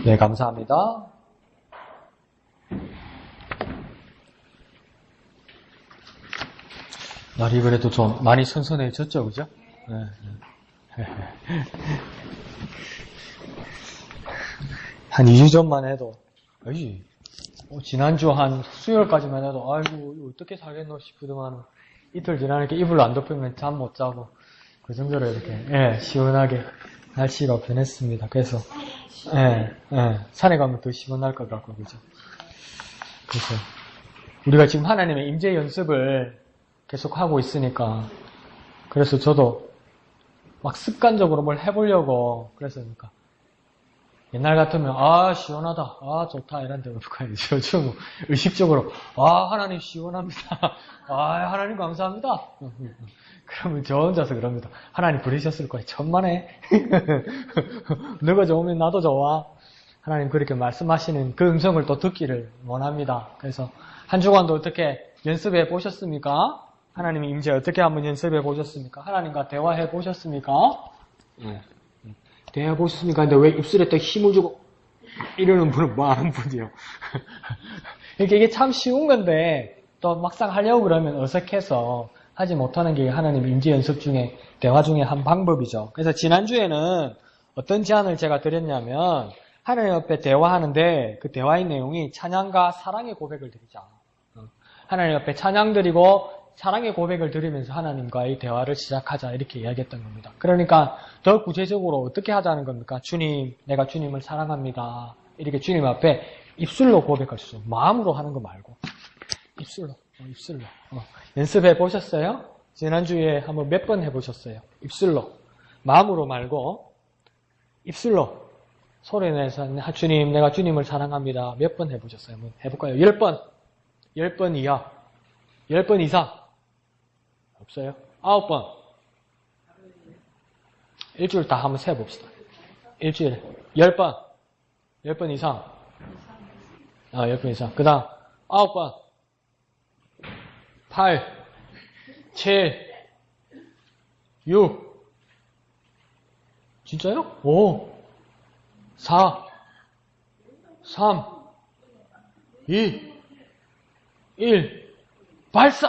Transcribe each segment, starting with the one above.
네, 감사합니다. 날이 그래도 좀 많이 선선해졌죠, 그죠? 네. 한 2주 전만 해도, 지난주 한 수요일까지만 해도, 아이고, 이거 어떻게 살겠노 싶으더만, 이틀 지나니까 이불 안 덮으면 잠 못 자고, 그 정도로 이렇게, 시원하게 날씨가 변했습니다. 그래서, 산에 가면 더 시원할 것 같고, 그죠? 그래서, 우리가 지금 하나님의 임재 연습을 계속 하고 있으니까, 그래서 저도 막 습관적으로 뭘 해보려고, 그러니까 옛날 같으면, 시원하다, 좋다, 이런 데 없고, 요즘 의식적으로, 하나님 시원합니다. 하나님 감사합니다. 그러면 저 혼자서 그럽니다. 하나님 부르셨을 거예요. 천만에. 너가 좋으면 나도 좋아. 하나님 그렇게 말씀하시는 그 음성을 또 듣기를 원합니다. 그래서 한 주간도 어떻게 연습해 보셨습니까? 하나님의 임재 어떻게 한번 연습해 보셨습니까? 하나님과 대화해 보셨습니까? 대화해 보셨습니까? 근데 왜 입술에 또 힘을 주고 이러는 분은 많은 분이요. 이게 참 쉬운 건데 또 막상 하려고 그러면 어색해서 하지 못하는 게 하나님의 임재 연습 중에 대화 중에 한 방법이죠. 그래서 지난주에는 어떤 제안을 제가 드렸냐면 하나님 앞에 대화하는데 그 대화의 내용이 찬양과 사랑의 고백을 드리자. 하나님 앞에 찬양 드리고 사랑의 고백을 드리면서 하나님과의 대화를 시작하자 이렇게 이야기했던 겁니다. 그러니까 더 구체적으로 어떻게 하자는 겁니까? 주님, 내가 주님을 사랑합니다. 이렇게 주님 앞에 입술로 고백할 수 있어요. 마음으로 하는 거 말고 입술로. 연습해 보셨어요? 지난주에 한번 몇 번 해보셨어요? 입술로. 마음으로 말고 입술로 소리내서 주님, 내가 주님을 사랑합니다. 몇 번 해보셨어요? 한번 해볼까요? 10번. 10번 이하. 10번 이상. 없어요? 9번. 일주일 다 한번 세봅시다. 일주일에. 10번. 10번 이상. 10번 이상. 그 다음 9번. 8, 7, 6. 진짜요? 5, 4, 3, 2, 1, 발사!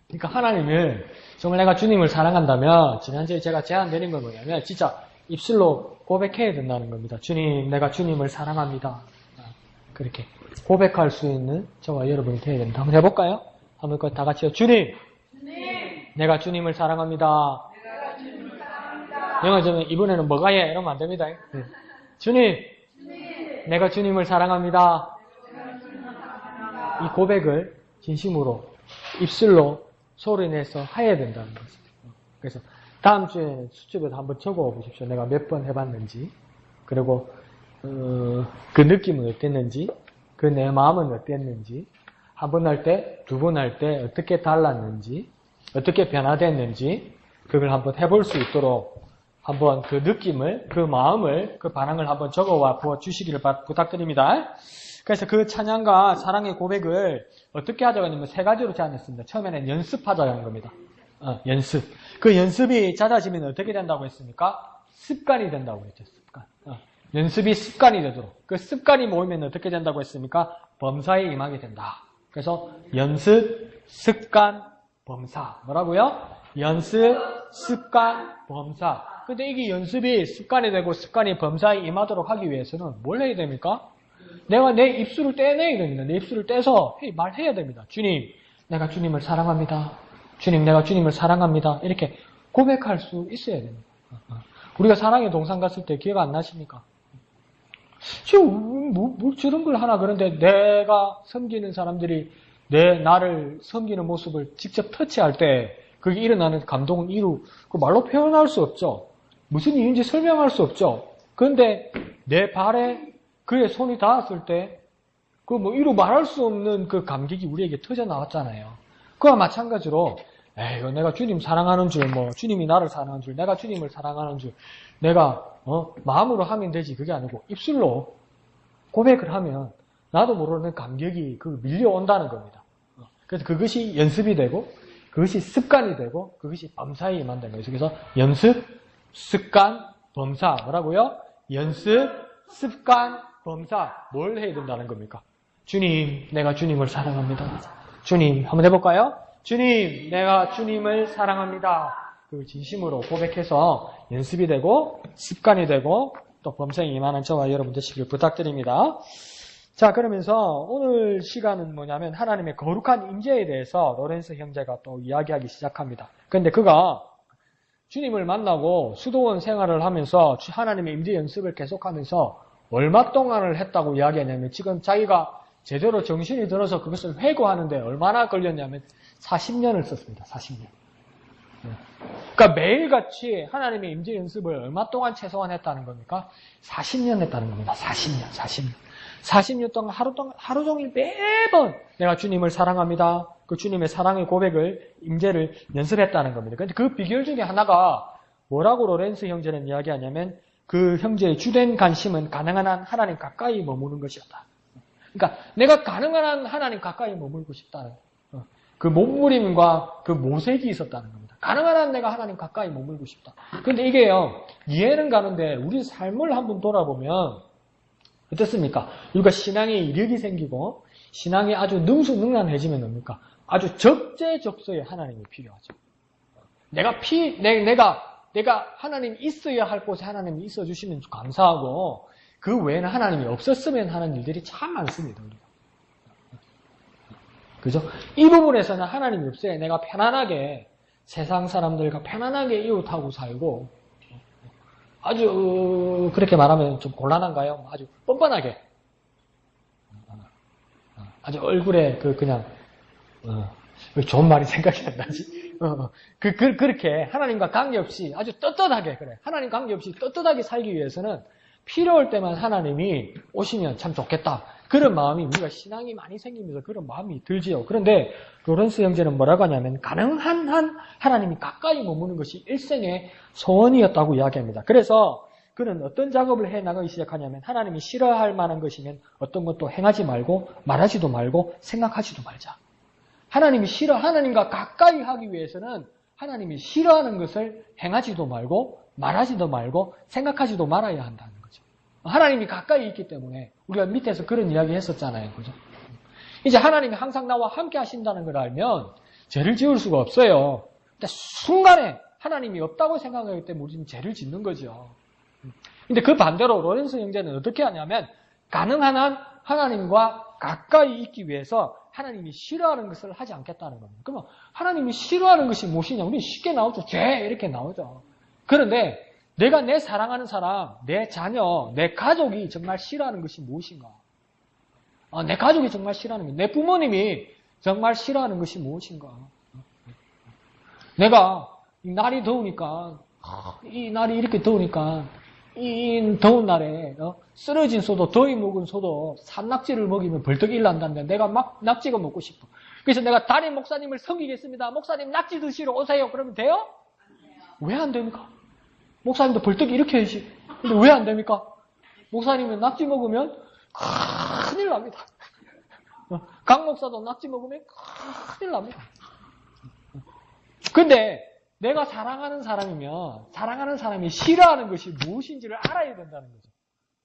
그러니까 하나님을, 정말 내가 주님을 사랑한다면, 지난주에 제가 제안드린 건 뭐냐면, 진짜 입술로 고백해야 된다는 겁니다. 주님, 내가 주님을 사랑합니다. 그렇게 고백할 수 있는 저와 여러분이 되어야 됩니다. 한번 해볼까요? 한번 다 같이요. 주님! 내가 주님을 사랑합니다. 영어적으로 이번에는 뭐가 해? 이러면 안 됩니다. 주님! 내가 주님을 사랑합니다. 이 고백을 진심으로 입술로 소리내서 해야 된다는 거죠. 그래서 다음 주에는 수첩에도 한번 적어 보십시오. 내가 몇 번 해봤는지, 그리고 그 느낌은 어땠는지, 그 내 마음은 어땠는지, 한 번 할 때, 두 번 할 때 어떻게 달랐는지, 어떻게 변화됐는지, 그걸 한번 해볼 수 있도록 한번 그 느낌을, 그 마음을, 그 반응을 한번 적어와 주시기를 부탁드립니다. 그래서 그 찬양과 사랑의 고백을 어떻게 하자고 했냐면 3가지로 제안했습니다. 처음에는 연습하자고 한 겁니다. 연습. 그 연습이 잦아지면 어떻게 된다고 했습니까? 습관이 된다고 했죠. 습관. 연습이 습관이 되도록. 그 습관이 모이면 어떻게 된다고 했습니까? 범사에 임하게 된다. 그래서 연습, 습관, 범사. 뭐라고요? 연습, 습관, 범사. 근데 이게 연습이 습관이 되고 습관이 범사에 임하도록 하기 위해서는 뭘 해야 됩니까? 내가 내 입술을 떼내야 됩니다. 내 입술을 떼서 말해야 됩니다. 주님, 내가 주님을 사랑합니다. 주님, 내가 주님을 사랑합니다. 이렇게 고백할 수 있어야 됩니다. 우리가 사랑의 동상 갔을 때 기억 안 나십니까? 지금 뭐 저런 걸 하나 그런데 내가 섬기는 사람들이 나를 섬기는 모습을 직접 터치할 때 그게 일어나는 감동은 그 말로 표현할 수 없죠. 무슨 이유인지 설명할 수 없죠. 그런데 내 발에 그의 손이 닿았을 때 이루 말할 수 없는 그 감격이 우리에게 터져 나왔잖아요. 그와 마찬가지로 이거 내가 주님 사랑하는 줄, 주님이 나를 사랑하는 줄, 내가 주님을 사랑하는 줄, 내가 마음으로 하면 되지. 그게 아니고 입술로 고백을 하면 나도 모르는 감격이 밀려온다는 겁니다. 그래서 그것이 연습이 되고 그것이 습관이 되고 그것이 범사에 임한다는 거죠. 그래서 연습, 습관, 범사. 뭐라고요? 연습, 습관, 범사. 뭘 해야 된다는 겁니까? 주님, 내가 주님을 사랑합니다. 주님, 한번 해볼까요? 주님, 내가 주님을 사랑합니다. 그 진심으로 고백해서 연습이 되고 습관이 되고 또 범사에 임하는 저와 여러분 되시길 부탁드립니다. 자, 그러면서 오늘 시간은 뭐냐면 하나님의 거룩한 임재에 대해서 로렌스 형제가 또 이야기하기 시작합니다. 그런데 그가 주님을 만나고 수도원 생활을 하면서 하나님의 임재 연습을 계속하면서 얼마 동안을 했다고 이야기하냐면 지금 자기가 제대로 정신이 들어서 그것을 회고하는데 얼마나 걸렸냐면 40년을 썼습니다. 40년. 그러니까 매일같이 하나님의 임재 연습을 얼마 동안 최소한 했다는 겁니까? 40년 했다는 겁니다. 40년. 40년 동안 하루 종일 매번 내가 주님을 사랑합니다. 그 주님의 사랑의 고백을, 임재를 연습했다는 겁니다. 그런데 그 비결 중에 하나가 뭐라고 로렌스 형제는 이야기하냐면 그 형제의 주된 관심은 가능한 한 하나님 가까이 머무는 것이었다. 그러니까 내가 가능한 한 하나님 가까이 머물고 싶다는 그 몸부림과 그 모색이 있었다는 겁니다. 가능한 한 내가 하나님 가까이 머물고 싶다. 그런데 이게요, 이해는 가는데 우리 삶을 한번 돌아보면 어떻습니까? 우리가 신앙에 이력이 생기고 신앙이 아주 능수능란해지면 뭡니까? 아주 적재적소에 하나님이 필요하죠. 내가 하나님이 있어야 할 곳에 하나님이 있어 주시면 감사하고 그 외에는 하나님이 없었으면 하는 일들이 참 많습니다. 우리가. 그죠? 이 부분에서는 하나님이 없어야 내가 편안하게 세상 사람들과 편안하게 이웃하고 살고 아주 그렇게 말하면 좀 곤란한가요? 아주 뻔뻔하게 아주 얼굴에 그냥 왜 좋은 말이 생각이 안 나지? 그렇게 하나님과 관계없이 아주 떳떳하게 그래. 하나님 관계없이 떳떳하게 살기 위해서는 필요할 때만 하나님이 오시면 참 좋겠다. 그런 마음이 우리가 신앙이 많이 생기면서 그런 마음이 들지요. 그런데 로렌스 형제는 뭐라고 하냐면 가능한 한 하나님이 가까이 머무는 것이 일생의 소원이었다고 이야기합니다. 그래서 그는 어떤 작업을 해나가기 시작하냐면 하나님이 싫어할 만한 것이면 어떤 것도 행하지 말고 말하지도 말고 생각하지도 말자. 하나님과 가까이 하기 위해서는 하나님이 싫어하는 것을 행하지도 말고 말하지도 말고 생각하지도 말아야 한다는 거죠. 하나님이 가까이 있기 때문에 우리가 밑에서 그런 이야기 했었잖아요. 그죠? 이제 하나님이 항상 나와 함께 하신다는 걸 알면 죄를 지을 수가 없어요. 근데 순간에 하나님이 없다고 생각하기 때문에 우리는 죄를 짓는 거죠. 근데 그 반대로 로렌스 형제는 어떻게 하냐면 가능한 한 하나님과 가까이 있기 위해서 하나님이 싫어하는 것을 하지 않겠다는 겁니다. 그러면 하나님이 싫어하는 것이 무엇이냐? 우리 쉽게 나오죠. 죄 이렇게 나오죠. 그런데 내가 내 사랑하는 사람, 내 자녀, 내 가족이 정말 싫어하는 것이 무엇인가? 내 가족이 정말 싫어하는 것, 내 부모님이 정말 싫어하는 것이 무엇인가? 내가 이 날이 더우니까, 이 날이 이렇게 더우니까 이 더운 날에 쓰러진 소도, 더위 먹은 소도 산낙지를 먹이면 벌떡 일난다는데 내가 막 낙지가 먹고 싶어. 그래서 내가 담임 목사님을 섬기겠습니다. 목사님 낙지 드시러 오세요. 그러면 돼요? 왜 안 됩니까? 목사님도 벌떡 이렇게 해야지. 근데 왜 안 됩니까? 목사님은 낙지 먹으면 큰일 납니다. 강 목사도 낙지 먹으면 큰일 납니다. 근데 내가 사랑하는 사람이면 사랑하는 사람이 싫어하는 것이 무엇인지를 알아야 된다는 거죠.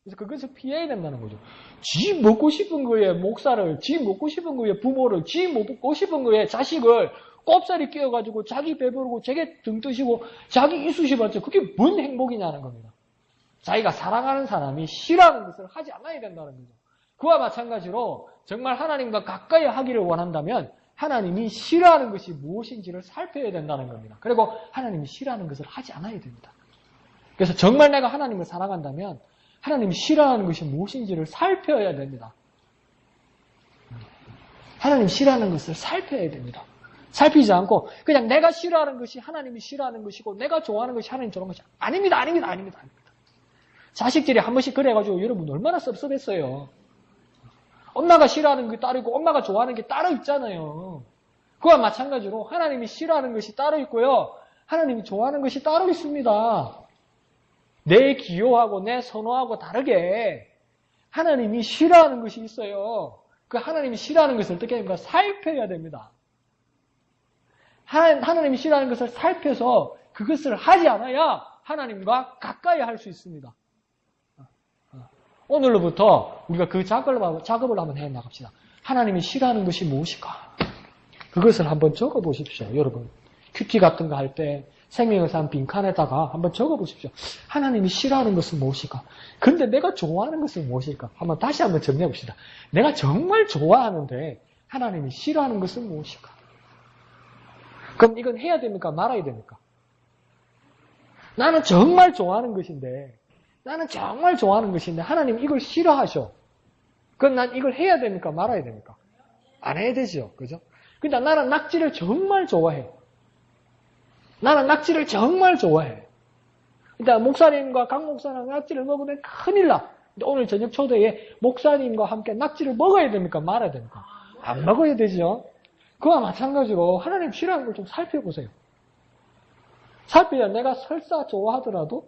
그래서 그것을 피해야 된다는 거죠. 지 먹고 싶은 거에 목사를, 지 먹고 싶은 거에 부모를, 지 먹고 싶은 거에 자식을 꼽살이 끼어가지고 자기 배부르고 자기 등 뜨시고 자기 이쑤시 받죠. 그게 뭔 행복이냐는 겁니다. 자기가 사랑하는 사람이 싫어하는 것을 하지 않아야 된다는 거죠. 그와 마찬가지로 정말 하나님과 가까이 하기를 원한다면 하나님이 싫어하는 것이 무엇인지를 살펴야 된다는 겁니다. 그리고 하나님이 싫어하는 것을 하지 않아야 됩니다. 그래서 정말 내가 하나님을 사랑한다면 하나님이 싫어하는 것이 무엇인지를 살펴야 됩니다. 하나님이 싫어하는 것을 살펴야 됩니다. 살피지 않고 그냥 내가 싫어하는 것이 하나님이 싫어하는 것이고 내가 좋아하는 것이 하나님 좋아하는 것이 아닙니다. 자식들이 한 번씩 그래가지고 여러분 얼마나 섭섭했어요. 엄마가 싫어하는 게 따로 있고 엄마가 좋아하는 게 따로 있잖아요. 그와 마찬가지로 하나님이 싫어하는 것이 따로 있고요. 하나님이 좋아하는 것이 따로 있습니다. 내 기호하고 내 선호하고 다르게 하나님이 싫어하는 것이 있어요. 그 하나님이 싫어하는 것을 어떻게 합니까? 살펴야 됩니다. 하나님이 싫어하는 것을 살펴서 그것을 하지 않아야 하나님과 가까이 할 수 있습니다. 오늘로부터 우리가 그 작업을 한번 해 나갑시다. 하나님이 싫어하는 것이 무엇일까? 그것을 한번 적어 보십시오, 여러분. 큐티 같은 거 할 때 생명의 삶 빈칸에다가 한번 적어 보십시오. 하나님이 싫어하는 것은 무엇일까? 근데 내가 좋아하는 것은 무엇일까? 다시 한번 정리해 봅시다. 내가 정말 좋아하는데 하나님이 싫어하는 것은 무엇일까? 그럼 이건 해야 됩니까? 말아야 됩니까? 나는 정말 좋아하는 것인데 하나님 이걸 싫어하셔. 그럼 난 이걸 해야 됩니까? 말아야 됩니까? 안 해야 되죠. 그죠? 근데 나는 낙지를 정말 좋아해. 그러니까 목사님과 강 목사랑 낙지를 먹으면 큰일 나. 근데 오늘 저녁 초대에 목사님과 함께 낙지를 먹어야 됩니까? 말아야 됩니까? 안 먹어야 되죠. 그와 마찬가지로 하나님 싫어하는 걸 좀 살펴보세요. 살펴야 내가 설사 좋아하더라도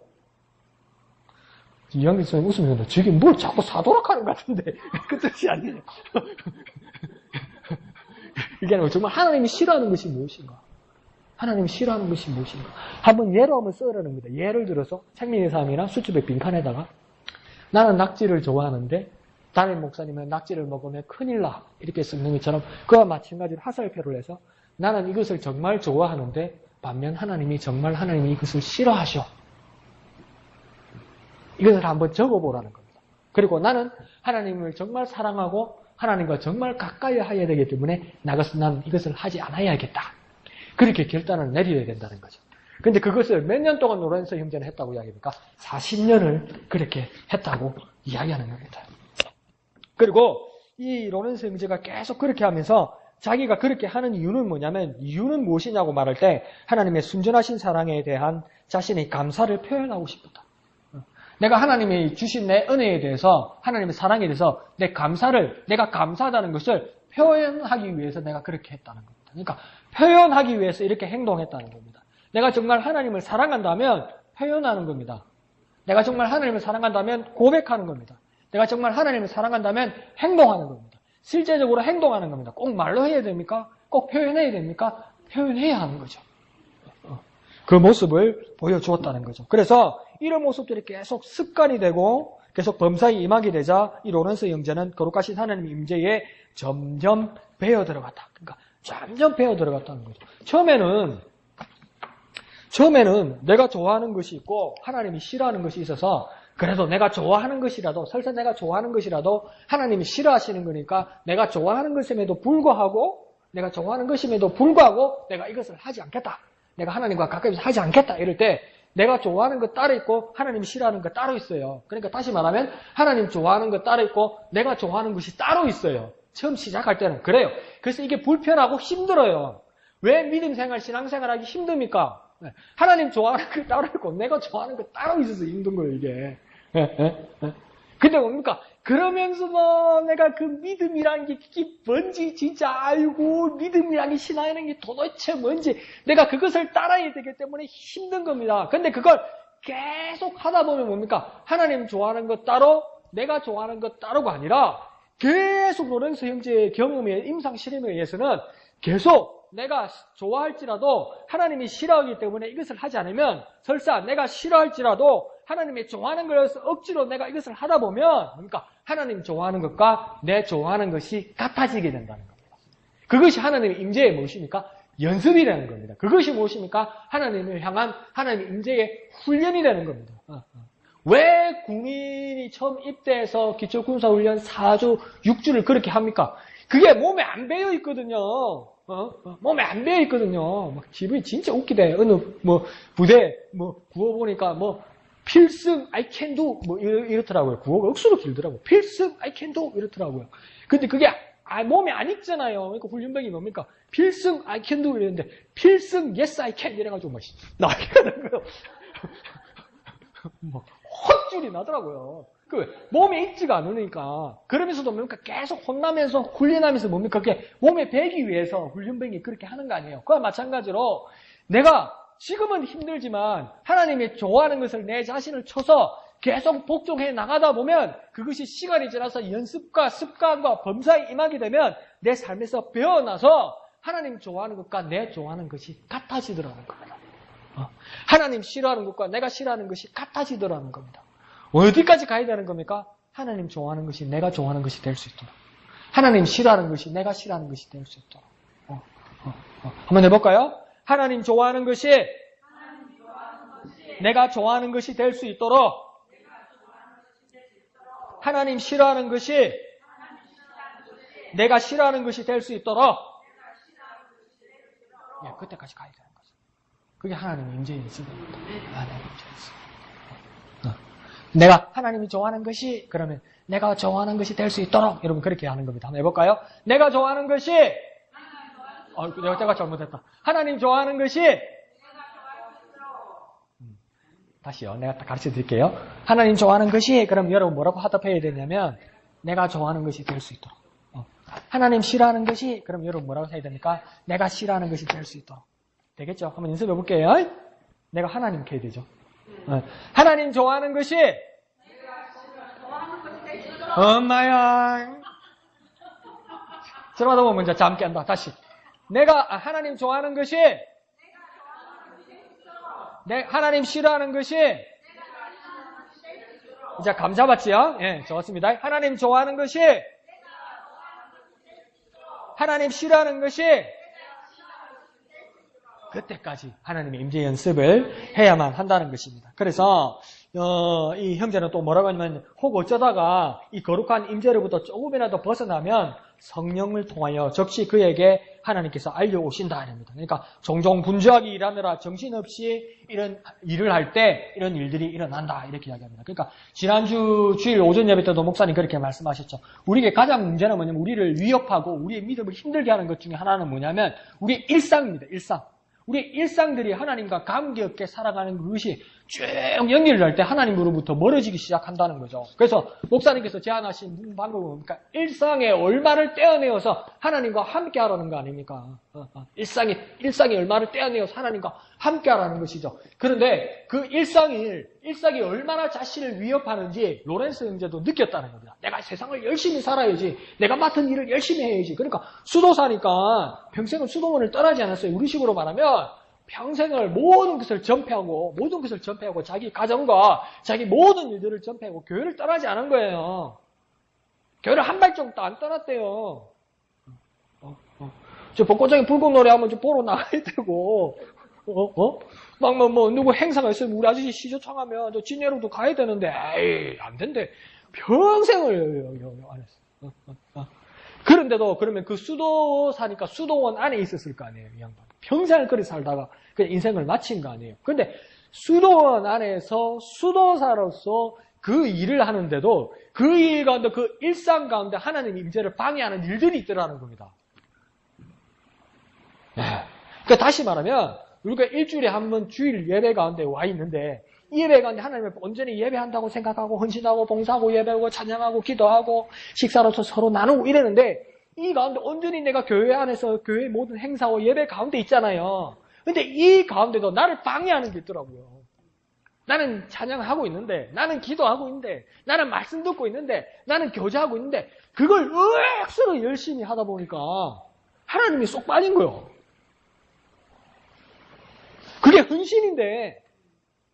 이양기 선생님 웃으면서 저게 뭘 자꾸 사도록 하는 것 같은데 그 뜻이 아니에요. 이게 아니고 정말 하나님이 싫어하는 것이 무엇인가? 한번 예로 한번 써라는 겁니다. 예를 들어서 생명의 삶이나 수첩의 빈칸에다가 나는 낙지를 좋아하는데 담임 목사님은 낙지를 먹으면 큰일 나. 이렇게 쓰는 것처럼 그와 마찬가지로 화살표를 해서 나는 이것을 정말 좋아하는데 반면 하나님이 이것을 싫어하셔. 이것을 한번 적어보라는 겁니다. 그리고 나는 하나님을 정말 사랑하고 하나님과 정말 가까이 해야 되기 때문에 나는 이것을 하지 않아야겠다. 그렇게 결단을 내려야 된다는 거죠. 근데 그것을 몇 년 동안 로렌서 형제는 했다고 이야기합니까? 40년을 그렇게 했다고 이야기하는 겁니다. 그리고 이 로렌서 형제가 계속 그렇게 하면서 자기가 그렇게 하는 이유는 뭐냐면 이유는 무엇이냐고 말할 때 하나님의 순전하신 사랑에 대한 자신의 감사를 표현하고 싶었다. 내가 하나님이 주신 내 은혜에 대해서 하나님의 사랑에 대해서 내가 감사하다는 것을 표현하기 위해서 내가 그렇게 했다는 겁니다. 그러니까 표현하기 위해서 이렇게 행동했다는 겁니다. 내가 정말 하나님을 사랑한다면 표현하는 겁니다. 내가 정말 하나님을 사랑한다면 고백하는 겁니다. 내가 정말 하나님을 사랑한다면 행동하는 겁니다. 실제적으로 행동하는 겁니다. 꼭 말로 해야 됩니까? 꼭 표현해야 됩니까? 표현해야 하는 거죠. 그 모습을 보여주었다는 거죠. 그래서 이런 모습들이 계속 습관이 되고 계속 범사에 임하게 되자 이 로렌서 형제는 거룩하신 하나님의 임재에 점점 배어 들어갔다. 그러니까 점점 배어 들어갔다는 거죠. 처음에는 내가 좋아하는 것이 있고 하나님이 싫어하는 것이 있어서 그래도 내가 좋아하는 것이라도 설사 내가 좋아하는 것이라도 하나님이 싫어하시는 거니까 내가 좋아하는 것임에도 불구하고 내가 이것을 하지 않겠다. 내가 하나님과 가까이 하지 않겠다. 이럴 때 내가 좋아하는 것 따로 있고 하나님이 싫어하는 것 따로 있어요. 그러니까 다시 말하면 하나님 좋아하는 것 따로 있고 내가 좋아하는 것이 따로 있어요. 처음 시작할 때는 그래요. 그래서 이게 불편하고 힘들어요. 왜 믿음 생활, 신앙 생활하기 힘듭니까? 하나님 좋아하는 것 따로 있고 내가 좋아하는 것 따로 있어서 힘든 거예요, 이게. 근데 뭡니까? 그러면서도 내가 그 믿음이란 게 뭔지 진짜 알고 믿음이란 게 신앙이라는 게 도대체 뭔지 내가 그것을 따라야 되기 때문에 힘든 겁니다. 근데 그걸 계속 하다 보면 뭡니까? 하나님 좋아하는 것 따로 내가 좋아하는 것 따로가 아니라 계속 로렌서 형제의 경험에 임상 실험에 의해서는 계속 내가 좋아할지라도 하나님이 싫어하기 때문에 이것을 하지 않으면 설사 내가 싫어할지라도 하나님이 좋아하는 것을 억지로 내가 이것을 하다 보면 그러니까 하나님 좋아하는 것과 내 좋아하는 것이 같아지게 된다는 겁니다. 그것이 하나님의 임재의 무엇입니까? 연습이라는 겁니다. 그것이 무엇입니까? 하나님을 향한 하나님의 임재의 훈련이 되는 겁니다. 왜 군인이 처음 입대해서 기초군사훈련 4주, 6주를 그렇게 합니까? 그게 몸에 안 배어 있거든요. 몸에 안 배어 있거든요. 막 기분이 진짜 웃기대. 어느 부대 구호 보니까 필승 I can do 이렇더라고요. 구호가 억수로 길더라고요. 필승 I can do 이렇더라고요. 근데 그게 몸에 안 익잖아요. 그러니까 훈련병이 뭡니까? 필승 I can do 이랬는데 필승 yes I can 이래가지고 막 나게 되는 거예요. 헛줄이 나더라고요. 몸에 익지가 않으니까. 그러면서도 뭡니까? 계속 혼나면서 훈련하면서 뭡니까? 그게 몸에 배기 위해서 훈련병이 그렇게 하는 거 아니에요. 그와 마찬가지로 내가 지금은 힘들지만 하나님이 좋아하는 것을 내 자신을 쳐서 계속 복종해 나가다 보면 그것이 시간이 지나서 연습과 습관과 범사에 임하게 되면 내 삶에서 배어나서 하나님 좋아하는 것과 내 좋아하는 것이 같아지더라는 겁니다. 하나님 싫어하는 것과 내가 싫어하는 것이 같아지더라는 겁니다. 어디까지 가야 되는 겁니까? 하나님 좋아하는 것이 내가 좋아하는 것이 될 수 있도록. 하나님 싫어하는 것이 내가 싫어하는 것이 될 수 있도록. 한번 해볼까요? 하나님 좋아하는 것이 내가 좋아하는 것이 될 수 있도록. 하나님 싫어하는 것이 내가 싫어하는 것이 될 수 있도록. 예, 그때까지 가야 되는 거죠. 그게 하나님의 임재 연습입니다. 하나님의 임재 연습. 내가 하나님이 좋아하는 것이 그러면 내가 좋아하는 것이 될 수 있도록 여러분 그렇게 하는 겁니다. 한번 해볼까요? 내가 좋아하는 것이 내가 잘못했다. 하나님 좋아하는 것이 다시요. 내가 가르쳐 드릴게요. 하나님 좋아하는 것이 그럼 여러분 뭐라고 화답해야 되냐면 내가 좋아하는 것이 될 수 있도록. 하나님 싫어하는 것이 그럼 여러분 뭐라고 해야 됩니까? 내가 싫어하는 것이 될 수 있도록. 되겠죠? 한번 연습해 볼게요. 내가 하나님께 해야 되죠. 하나님 좋아하는 것이 엄마야. 저러다 보면 먼저 잠 깬다. 다시. 내가 하나님 좋아하는 것이 하나님 싫어하는 것이 이제 감 잡았지요? 예, 좋았습니다. 하나님 좋아하는 것이 하나님 싫어하는 것이 그때까지 하나님의 임재 연습을 해야만 한다는 것입니다. 그래서 이 형제는 또 뭐라고 하냐면 혹 어쩌다가 이 거룩한 임재로부터 조금이라도 벗어나면 성령을 통하여 적시 그에게 하나님께서 알려오신다 합니다. 그러니까 종종 분주하게 일하느라 정신없이 이런 일을 할 때 이런 일들이 일어난다 이렇게 이야기합니다. 그러니까 지난주 주일 오전 예배 때도 목사님 그렇게 말씀하셨죠. 우리에게 가장 문제는 뭐냐면 우리를 위협하고 우리의 믿음을 힘들게 하는 것 중에 하나는 뭐냐면 우리의 일상입니다. 일상. 우리의 일상들이 하나님과 관계없게 살아가는 것이 쭉 연결을 할 때 하나님으로부터 멀어지기 시작한다는 거죠. 그래서 목사님께서 제안하신 방법은 뭡니까? 일상의 얼마를 떼어내어서 하나님과 함께 하라는 거 아닙니까? 일상의 얼마를 떼어내어서 하나님과 함께 하라는 것이죠. 그런데 그 일상이 얼마나 자신을 위협하는지 로렌스 형제도 느꼈다는 겁니다. 내가 세상을 열심히 살아야지. 내가 맡은 일을 열심히 해야지. 그러니까 수도사니까 평생은 수도원을 떠나지 않았어요. 우리식으로 말하면 평생을 모든 것을 전폐하고 자기 가정과 자기 모든 일들을 전폐하고 교회를 떠나지 않은 거예요. 교회를 한 발짝도 안 떠났대요. 저 벚꽃장에 불꽃놀이 하면 좀 보러 나가야 되고, 누구 행사가 있으면 우리 아저씨 시조청하면 저 진예로도 가야 되는데, 에이, 안 된대. 평생을 안 했어. 그런데도 그러면 그 수도 사니까 수도원 안에 있었을 거 아니에요, 이 양반. 평생을 그리 살다가 그냥 인생을 마친 거 아니에요. 그런데 수도원 안에서 수도사로서 그 일을 하는데도 그 일 가운데 그 일상 가운데 하나님의 임재를 방해하는 일들이 있더라는 겁니다. 그러니까 다시 말하면 우리가 일주일에 한 번 주일 예배 가운데 와 있는데 이 예배 가운데 하나님을 온전히 예배한다고 생각하고 헌신하고 봉사하고 예배하고 찬양하고 기도하고 식사로서 서로 나누고 이러는데 이 가운데 온전히 내가 교회 안에서 교회 모든 행사와 예배 가운데 있잖아요. 근데 이 가운데도 나를 방해하는 게 있더라고요. 나는 찬양하고 있는데, 나는 기도하고 있는데, 나는 말씀 듣고 있는데, 나는 교제하고 있는데, 그걸 억수로 열심히 하다 보니까 하나님이 쏙 빠진 거예요. 그게 헌신인데,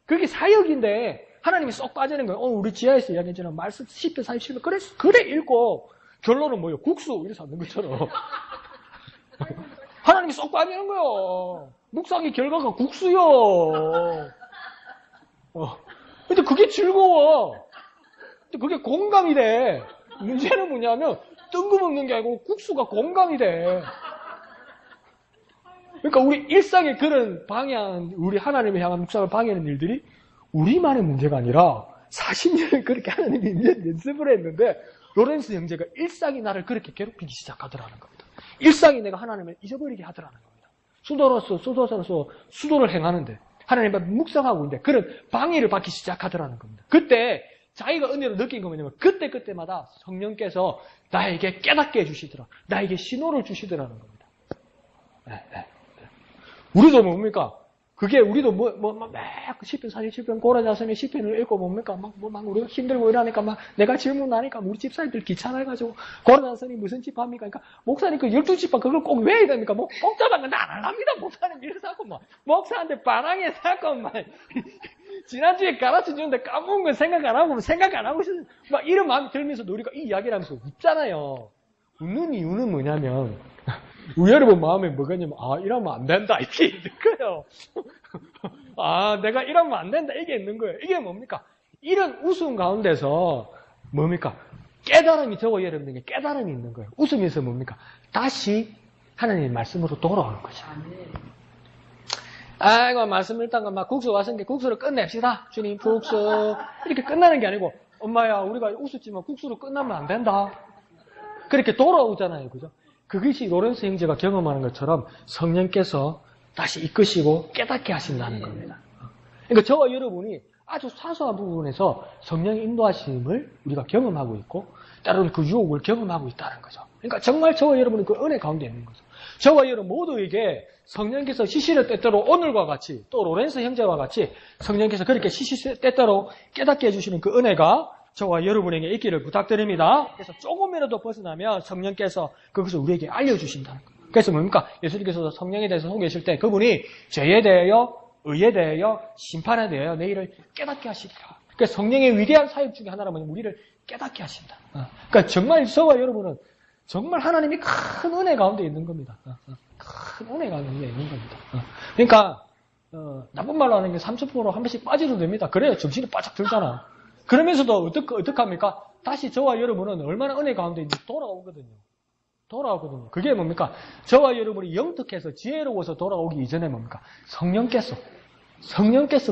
그게 사역인데, 하나님이 쏙 빠지는 거예요. 우리 지하에서 이야기했잖아요. 말씀 10편, 47편. 그래 읽고, 결론은 뭐예요? 국수! 이래서 하는 것처럼. 하나님이 쏙 빠지는 거예요. 묵상의 결과가 국수요. 근데 그게 즐거워. 근데 그게 공감이 돼. 문제는 뭐냐면, 뜬금없는 게 아니고 국수가 공감이 돼. 그러니까 우리 일상의 그런 방해한, 우리 하나님을 향한 묵상을 방해하는 일들이 우리만의 문제가 아니라 40년을 그렇게 하나님이 연습을 했는데 로렌스 형제가 일상이 나를 그렇게 괴롭히기 시작하더라는 겁니다. 일상이 내가 하나님을 잊어버리게 하더라는 겁니다. 수도사로서 수도를 행하는데 하나님을 묵상하고 있는데 그런 방해를 받기 시작하더라는 겁니다. 그때 자기가 은혜로 느낀 거 뭐냐면 그때마다 성령께서 나에게 깨닫게 해주시더라. 나에게 신호를 주시더라는 겁니다. 우리도 뭡니까? 그게 우리도 막 시편 47편 고라자선의 시편을 읽고 뭡니까? 막 우리가 힘들고 이러니까 막 내가 질문하니까 우리 집사님들 귀찮아가지고 고라자선이 무슨 집합니까? 그러니까 목사님 그 12집합 그걸 꼭 외워야 됩니까? 뭐 복잡한 건 안 합니다. 목사님 이래서 하고 막 목사한테 반항해 사고 막 지난주에 가르쳐 주는데 까먹은 건 생각 안 하고 막 이런 마음이 들면서도 우리가 이 이야기를 하면서 웃잖아요. 웃는 이유는 뭐냐면 여러분 마음에 뭐가 있냐면 이러면 안 된다 이게 있는 거예요. 내가 이러면 안 된다 이게 있는 거예요. 이게 뭡니까? 이런 웃음 가운데서 뭡니까? 깨달음이 저와 여러분에게 깨달음이 있는 거예요. 웃으면서 뭡니까? 다시 하나님의 말씀으로 돌아오는 거죠. 아이고 말씀 읽다가 막 국수 왔으니까 국수를 끝냅시다. 주님 국수 이렇게 끝나는 게 아니고 엄마야 우리가 웃었지만 국수로 끝나면 안 된다. 그렇게 돌아오잖아요. 그죠? 그것이 로렌스 형제가 경험하는 것처럼 성령께서 다시 이끄시고 깨닫게 하신다는 겁니다. 그러니까 저와 여러분이 아주 사소한 부분에서 성령의 인도하심을 우리가 경험하고 있고 때로는 그 유혹을 경험하고 있다는 거죠. 그러니까 정말 저와 여러분은 그 은혜 가운데 있는 거죠. 저와 여러분 모두에게 성령께서 시시를 때때로 오늘과 같이 또 로렌스 형제와 같이 성령께서 그렇게 시시 때때로 깨닫게 해주시는 그 은혜가 저와 여러분에게 있기를 부탁드립니다. 그래서 조금이라도 벗어나면 성령께서 그것을 우리에게 알려주신다는 거예요. 그래서 뭡니까? 예수님께서도 성령에 대해서 소개하실 때 그분이 죄에 대하여, 의에 대하여, 심판에 대하여 내일을 깨닫게 하시리라. 그러니까 성령의 위대한 사역 중에 하나는 뭐냐면 우리를 깨닫게 하신다. 그러니까 정말 저와 여러분은 정말 하나님이 큰 은혜 가운데 있는 겁니다. 큰 은혜 가운데 있는 겁니다. 그러니까 나쁜 말로 하는 게 30% 한 번씩 빠져도 됩니다. 그래야 정신이 바짝 들잖아. 그러면서도 어떡합니까? 다시 저와 여러분은 얼마나 은혜 가운데 있는지 돌아오거든요. 그게 뭡니까? 저와 여러분이 영특해서 지혜로워서 돌아오기 이전에 뭡니까? 성령께서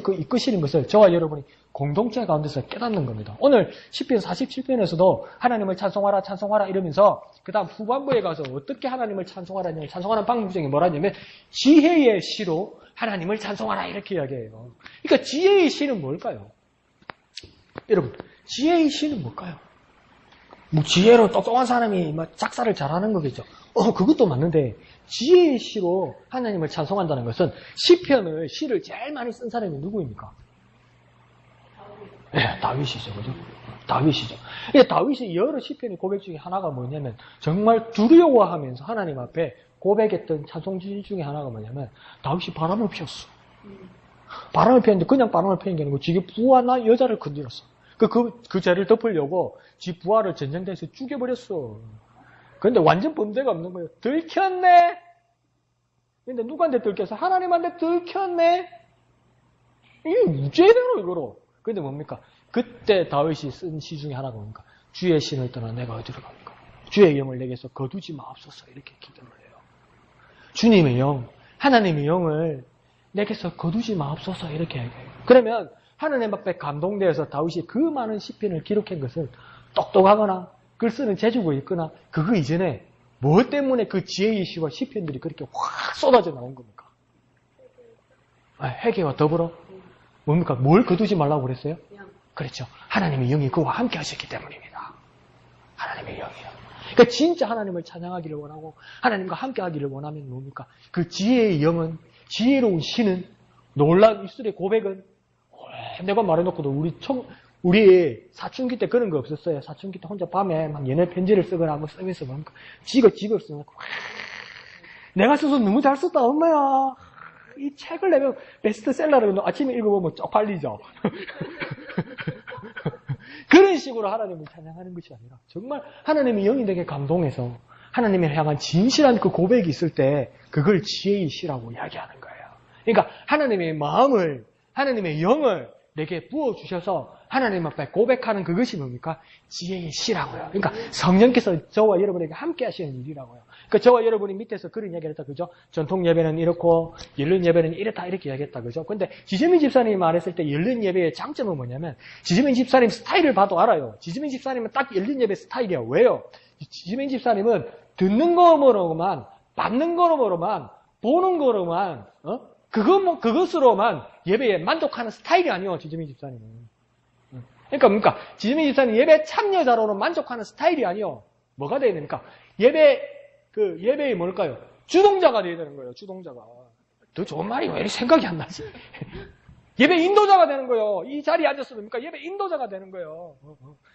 그 이끄시는 것을 저와 여러분이 공동체 가운데서 깨닫는 겁니다. 오늘 시편 47편에서도 하나님을 찬송하라 이러면서 그 다음 후반부에 가서 어떻게 하나님을 찬송하라냐면 찬송하는 방법 중에 뭐라냐면 지혜의 시로 하나님을 찬송하라 이렇게 이야기해요. 그러니까 지혜의 시는 뭘까요? 여러분, 지혜의 시는 뭘까요? 뭐 지혜로 똑똑한 사람이 막 작사를 잘하는 거겠죠. 그것도 맞는데 지혜의 시로 하나님을 찬송한다는 것은 시를 제일 많이 쓴 사람이 누구입니까? 네, 다윗이죠. 그죠? 다윗이죠. 다윗이 여러 시편의 고백 중에 하나가 뭐냐면 정말 두려워하면서 하나님 앞에 고백했던 찬송 중에 하나가 뭐냐면 다윗이 바람을 피웠어. 바람을 피웠는데 그냥 바람을 피운 게 아니고 지금 부하나 여자를 건드렸어. 그 죄를 덮으려고 지 부하를 전쟁터에서 죽여버렸어. 그런데 완전 범죄가 없는 거예요. 들켰네? 근데 누구한테 들켰어? 하나님한테 들켰네? 이게 무죄대로 이거로. 근데 뭡니까? 그때 다윗이 쓴 시 중에 하나가 뭡니까? 주의 신을 떠나 내가 어디로 갑니까? 주의 영을 내게서 거두지 마옵소서 이렇게 기도를 해요. 주님의 영, 하나님의 영을 내게서 거두지 마옵소서 이렇게 얘기해요. 그러면 하나님 앞에 감동되어서 다윗이 그 많은 시편을 기록한 것은 똑똑하거나 글 쓰는 재주가 있거나 그거 이전에 뭐 때문에 그 지혜의 시와 시편들이 그렇게 확 쏟아져 나온 겁니까? 회개와 더불어 뭡니까? 뭘 거두지 말라고 그랬어요? 그렇죠. 하나님의 영이 그와 함께 하셨기 때문입니다. 하나님의 영이요. 그러니까 진짜 하나님을 찬양하기를 원하고 하나님과 함께 하기를 원하면 뭡니까? 그 지혜의 영은 지혜로운 시는 놀라운 입술의 고백은 내가 말해놓고도 우리 사춘기 때 그런 거 없었어요. 사춘기 때 혼자 밤에 막 연애 편지를 쓰거나 뭐 쓰면서 뭡니까? 직업 써놓고 내가 써서 너무 잘 썼다 엄마야. 이 책을 내면 베스트셀러를 아침에 읽어보면 쪽팔리죠. 그런 식으로 하나님을 찬양하는 것이 아니라 정말 하나님의 영이 내게 감동해서 하나님을 향한 진실한 그 고백이 있을 때 그걸 지혜의 시라고 이야기하는 거예요. 그러니까 하나님의 마음을 하나님의 영을 내게 부어주셔서 하나님 앞에 고백하는 그것이 뭡니까? 지혜의 시라고요. 그러니까 성령께서 저와 여러분에게 함께 하시는 일이라고요. 그러니까 저와 여러분이 밑에서 그런 이야기를 했다. 그죠? 전통 예배는 이렇고 열린 예배는 이렇다 이렇게 이야기했다. 그죠? 근데 지재민 집사님이 말했을 때 열린 예배의 장점은 뭐냐면 지재민 집사님 스타일을 봐도 알아요. 지재민 집사님은 딱 열린 예배 스타일이야. 왜요? 지재민 집사님은 듣는 거로만 받는 거로만 보는 거로만 그것으로만 예배에 만족하는 스타일이 아니에요. 지재민 집사님은. 그러니까 지재민 집사님 예배 참여자로는 만족하는 스타일이 아니에요. 뭐가 돼야 됩니까? 예배의 뭘까요? 주동자가 돼야 되는 거예요. 주동자가. 더 좋은 말이 왜 이렇게 생각이 안 나지? 예배 인도자가 되는 거예요. 이 자리에 앉았으면 예배 인도자가 되는 거예요.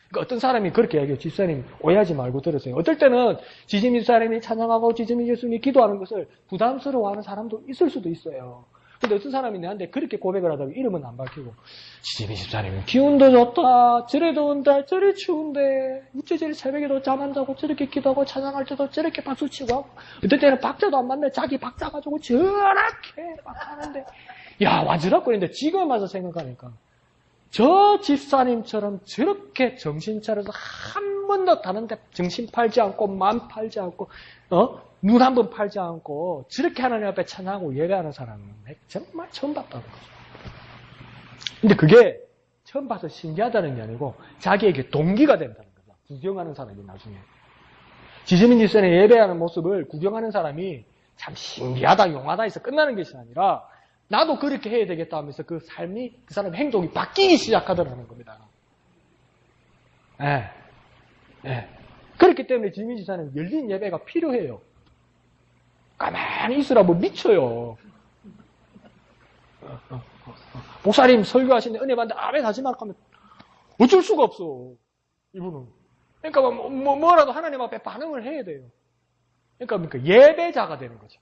그러니까 어떤 사람이 그렇게 얘기해요. 집사님 오해하지 말고 들으세요. 어떨 때는 지짐 집사님이 찬양하고 지짐 예수님이 기도하는 것을 부담스러워하는 사람도 있을 수도 있어요. 근데 어떤 사람이 내한테 그렇게 고백을 하다가 이름은 안 밝히고 지짐 집사님은 기운도 좋다. 저래 더운데 저래 추운데 어째 저래 새벽에도 잠 안 자고 저렇게 기도하고 찬양할 때도 저렇게 박수치고 하고 어떨 때는 박자도 안 맞네. 자기 박자 가지고 저렇게 막 하는데 야, 완전하거리는데 지금 와서 생각하니까 저 집사님처럼 저렇게 정신 차려서 한 번도 다른데 정신 팔지 않고 마음 팔지 않고 눈 한 번 팔지 않고 저렇게 하나님 앞에 찬양하고 예배하는 사람은 정말 처음 봤다는 거죠. 근데 그게 처음 봐서 신기하다는 게 아니고 자기에게 동기가 된다는 거죠. 구경하는 사람이 나중에. 지지민 집사님 예배하는 모습을 구경하는 사람이 참 신기하다 용하다 해서 끝나는 것이 아니라 나도 그렇게 해야 되겠다 하면서 그 삶이, 그 사람의 행동이 바뀌기 시작하더라는 겁니다. 예. 예. 그렇기 때문에 지민 집사는 열린 예배가 필요해요. 가만히 있으라 뭐 미쳐요. 목사님 설교하시는데 은혜 받는데 아멘 하지 말고 하면 어쩔 수가 없어. 이분은. 그러니까 뭐라도 하나님 앞에 반응을 해야 돼요. 그러니까 예배자가 되는 거죠.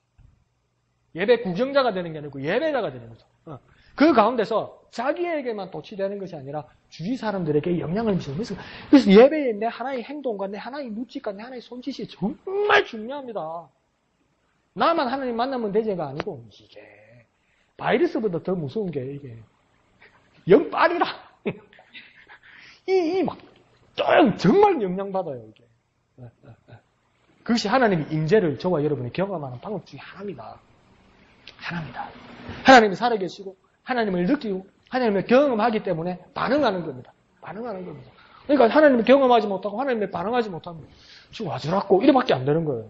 예배 구경자가 되는 게 아니고 예배자가 되는 거죠. 그 가운데서 자기에게만 도취되는 것이 아니라 주위 사람들에게 영향을 미치는 거죠. 그래서 예배에 내 하나의 행동과 내 하나의 눈짓과 내 하나의 손짓이 정말 중요합니다. 나만 하나님 만나면 되지가 아니고 이게 바이러스보다 더 무서운 게 이게 영빨이라 이 막 정말 영향받아요 이게. 그것이 하나님의 임재를 저와 여러분이 경험하는 방법 중에 하나입니다. 하나님이 살아계시고 하나님을 느끼고 하나님을 경험하기 때문에 반응하는 겁니다. 그러니까 하나님을 경험하지 못하고 하나님을 반응하지 못하면 지금 와주라고 이래밖에 안 되는 거예요.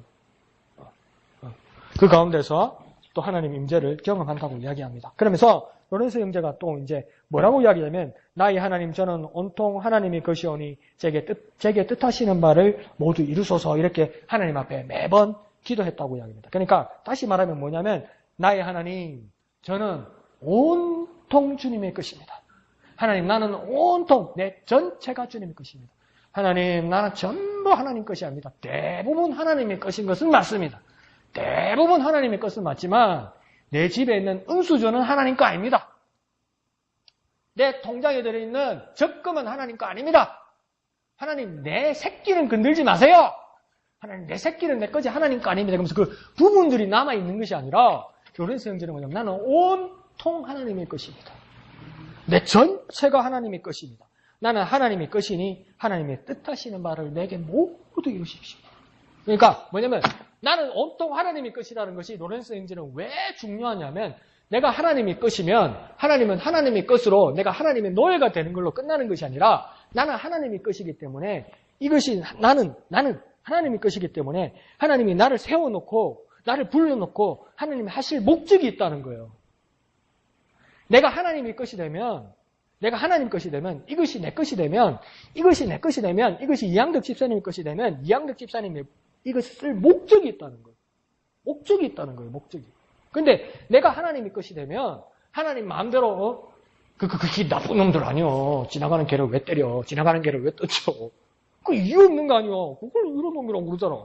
그 가운데서 또 하나님 임재를 경험한다고 이야기합니다. 그러면서 로렌스 형제가 또 이제 뭐라고 이야기하면 나의 하나님 저는 온통 하나님의 것이오니 제게 뜻하시는 바를 모두 이루소서 이렇게 하나님 앞에 매번 기도했다고 이야기합니다. 그러니까 다시 말하면 뭐냐면 나의 하나님 저는 온통 주님의 것입니다. 하나님 나는 온통 내 전체가 주님의 것입니다. 하나님 나는 전부 하나님 것이 아닙니다. 대부분 하나님의 것인 것은 맞습니다. 대부분 하나님의 것은 맞지만 내 집에 있는 은수저는 하나님 거 아닙니다. 내 통장에 들어있는 적금은 하나님 거 아닙니다. 하나님 내 새끼는 건들지 마세요. 하나님 내 새끼는 내 거지 하나님 거 아닙니다. 그러면서 그 부분들이 남아있는 것이 아니라 로렌스 형제는 뭐냐면 나는 온통 하나님의 것입니다. 내 전체가 하나님의 것입니다. 나는 하나님의 것이니 하나님의 뜻하시는 바를 내게 모두 이루십시오. 그러니까 뭐냐면 나는 온통 하나님의 것이라는 것이 로렌스 형제는 왜 중요하냐면 내가 하나님의 것이면 하나님은 하나님의 것으로 내가 하나님의 노예가 되는 걸로 끝나는 것이 아니라 나는 하나님의 것이기 때문에 이것이 나는 하나님의 것이기 때문에 하나님이 나를 세워놓고 나를 불러놓고 하나님이 하실 목적이 있다는 거예요. 내가 하나님의 것이 되면 이것이 내 것이 되면 이것이 이양덕 집사님의 것이 되면 이양덕 집사님의 이것을 쓸 목적이 있다는 거예요. 목적이. 근데 내가 하나님의 것이 되면 하나님 마음대로 그게 나쁜 놈들 아니요. 지나가는 개를 왜 때려? 지나가는 개를 왜 떴죠? 그 이유 없는 거 아니요. 그걸 이런 놈이라고 그러잖아.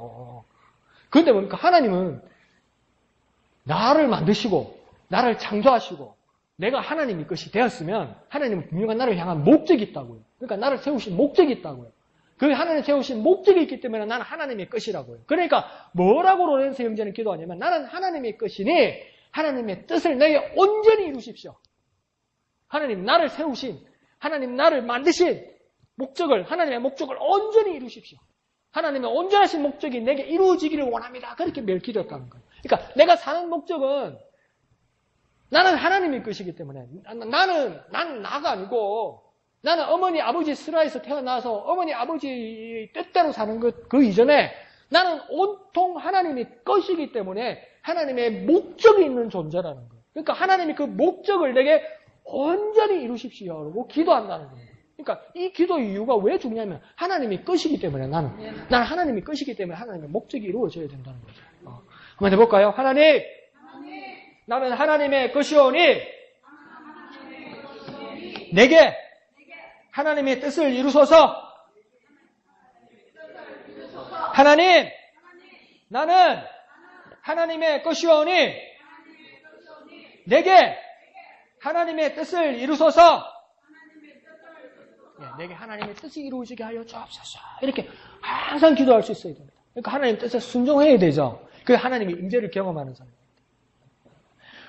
그런데 보니까 하나님은 나를 만드시고 나를 창조하시고 내가 하나님의 것이 되었으면 하나님은 분명한 나를 향한 목적이 있다고요. 그러니까 나를 세우신 목적이 있다고요. 그 하나님 세우신 목적이 있기 때문에 나는 하나님의 것이라고요. 그러니까 뭐라고 로렌스 형제는 기도하냐면 나는 하나님의 것이니 하나님의 뜻을 내게 온전히 이루십시오. 하나님 나를 세우신 하나님 나를 만드신 하나님의 목적을 온전히 이루십시오. 하나님의 온전하신 목적이 내게 이루어지기를 원합니다. 그렇게 매일 기도했다는 거예요. 그러니까 내가 사는 목적은 나는 하나님의 것이기 때문에 나는 나가 아니고 나는 어머니 아버지 슬하에서 태어나서 어머니 아버지 뜻대로 사는 것 그 이전에 나는 온통 하나님의 것이기 때문에 하나님의 목적이 있는 존재라는 거예요. 그러니까 하나님이 그 목적을 내게 온전히 이루십시오. 그러고 기도한다는 거예요. 그러니까 이 기도 이유가 왜 중요하면 하나님의 것이기 때문에 나는 하나님의 것이기 때문에 하나님의 목적이 이루어져야 된다는 거죠. 한번 해볼까요? 하나님 나는 하나님의 것이오니 내게 하나님의 뜻을 이루소서. 하나님, 나는 하나님의 것이오니 내게 하나님의 뜻을 이루소서. 내게 하나님의 뜻이 이루어지게 하여 주옵소서. 이렇게 항상 기도할 수 있어야 됩니다. 그러니까 하나님 뜻에 순종해야 되죠. 그 하나님의 임재를 경험하는 사람입니다.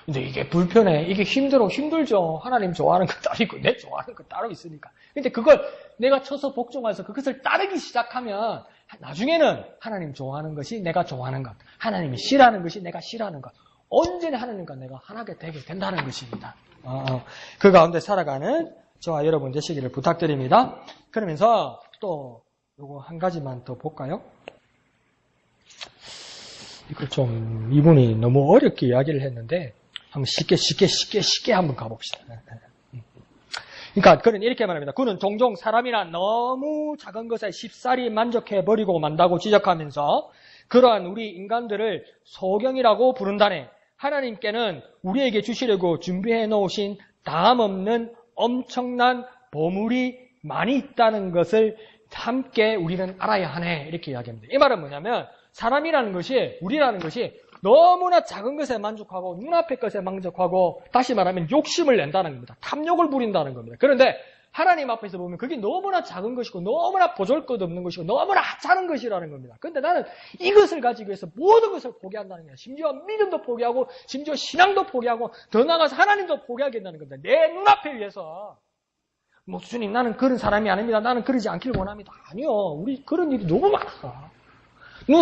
근데 이게 불편해. 이게 힘들죠. 하나님 좋아하는 거 따로 있고 내 좋아하는 거 따로 있으니까. 근데 그걸 내가 쳐서 복종해서 그것을 따르기 시작하면 나중에는 하나님 좋아하는 것이 내가 좋아하는 것, 하나님이 싫어하는 것이 내가 싫어하는 것, 언제나 하나님과 내가 하나가 되게 된다는 것입니다. 그 가운데 살아가는 저와 여러분 되시기를 부탁드립니다. 그러면서 또 요거 한 가지만 더 볼까요? 이걸 좀 이분이 너무 어렵게 이야기를 했는데 한번 쉽게 한번 가봅시다. 그러니까 그는 이렇게 말합니다. 그는 종종 사람이나 너무 작은 것에 쉽사리 만족해버리고 만다고 지적하면서 그러한 우리 인간들을 소경이라고 부른다네. 하나님께는 우리에게 주시려고 준비해 놓으신 다음 없는 엄청난 보물이 많이 있다는 것을 함께 우리는 알아야 하네. 이렇게 이야기합니다. 이 말은 뭐냐면 사람이라는 것이, 우리라는 것이 너무나 작은 것에 만족하고 눈앞의 것에 만족하고 다시 말하면 욕심을 낸다는 겁니다. 탐욕을 부린다는 겁니다. 그런데 하나님 앞에서 보면 그게 너무나 작은 것이고 너무나 보잘것없는 것이고 너무나 하찮은 것이라는 겁니다. 그런데 나는 이것을 가지기 위해서 모든 것을 포기한다는 거예요. 심지어 믿음도 포기하고 심지어 신앙도 포기하고 더 나아가서 하나님도 포기하겠다는 겁니다. 내 눈앞에 위해서. 뭐 주님 나는 그런 사람이 아닙니다. 나는 그러지 않길 원합니다. 아니요. 우리 그런 일이 너무 많아.